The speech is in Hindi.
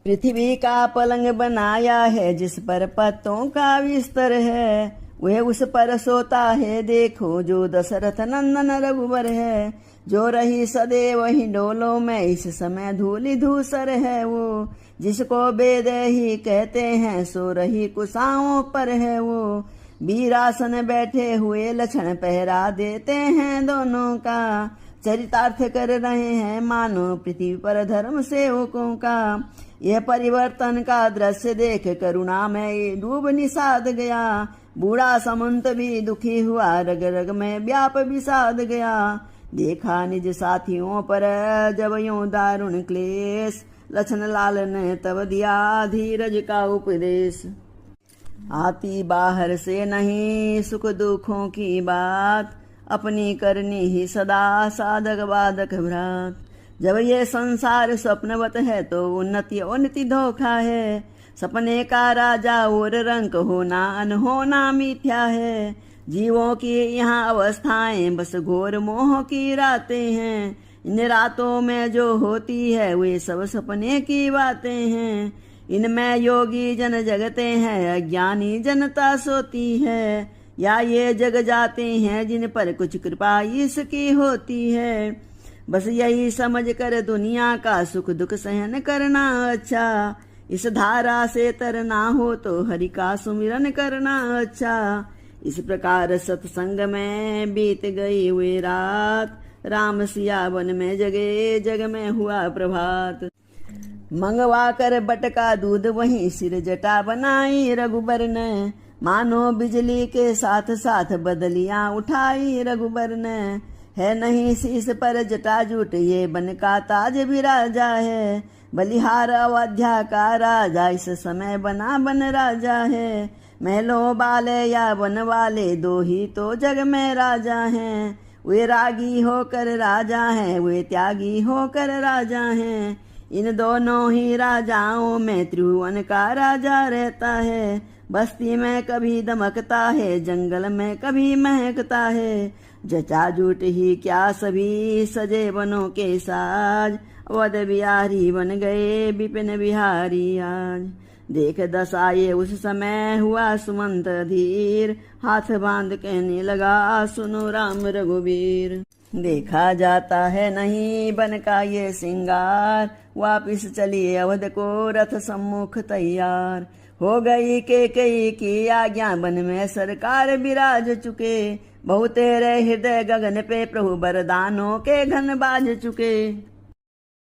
पृथ्वी का पलंग बनाया है जिस पर पत्तों का विस्तर है, वह उस पर सोता है देखो जो दशरथ नंदन रघुवर है। जो रही सदैव ही डोलों में इस समय धूलि धूसर है वो, जिसको वेद ही कहते हैं सो रही कुशाओं पर है वो। वीरासन बैठे हुए लक्षण पहरा देते हैं दोनों का, चरितार्थ कर रहे हैं मानो पृथ्वी पर धर्म सेवकों का। यह परिवर्तन का दृश्य देख करुणा में डूब निषाद गया, बूढ़ा समंत भी दुखी हुआ रग रग में व्याप विषाद गया। देखा निज साथियों पर जब यूं दारुण क्लेश, लक्षण लाल ने तब दिया धीरज का उपदेश। आती बाहर से नहीं सुख दुखों की बात, अपनी करनी ही सदा साधक बाधक भ्रात। जब ये संसार स्वप्नवत है तो उन्नति उन्नति धोखा है, सपने का राजा और रंक होना अनहोना मिथ्या है। जीवों की यहाँ अवस्थाएं बस घोर मोह की रातें हैं, इन रातों में जो होती है वे सब सपने की बातें हैं। इनमें योगी जन जगते हैं अज्ञानी जनता सोती है, या ये जग जाते हैं जिन पर कुछ कृपा इसकी होती है। बस यही समझ कर दुनिया का सुख दुख सहन करना अच्छा, इस धारा से तरना हो तो हरि का सुमिरन करना अच्छा। इस प्रकार सत्संग में बीत गई हुई रात, राम सिया वन में जगे जग में हुआ प्रभात। मंगवा कर बटका दूध वहीं सिर जटा बनाई रघुबर ने, मानो बिजली के साथ साथ बदलियां उठाई रघुबर ने। है नहीं शीश पर जटा जूट ये बन का ताज विराजा है, बलिहार अयोध्या का राजा इस समय बना बन राजा है। महलों वाले या वन वाले दो ही तो जग में राजा हैं, वे रागी होकर राजा हैं वे त्यागी होकर राजा हैं। इन दोनों ही राजाओं में त्रिभुवन का राजा रहता है, बस्ती में कभी दमकता है जंगल में कभी महकता है। जचा जूट ही क्या सभी सजे बनों के साज, अवध बिहारी बन गए विपिन बिहारी आज। देख दशा ये उस समय हुआ सुमंत धीर, हाथ बांध कहने लगा सुनो राम रघुवीर। देखा जाता है नहीं बन का ये सिंगार, वापिस चलिए अवध को रथ सम्मुख तैयार। हो गई के कई की आज्ञा बन में सरकार विराज चुके, बहुतेरे हृदय गगन पे प्रभु बरदानों के घन बाज चुके।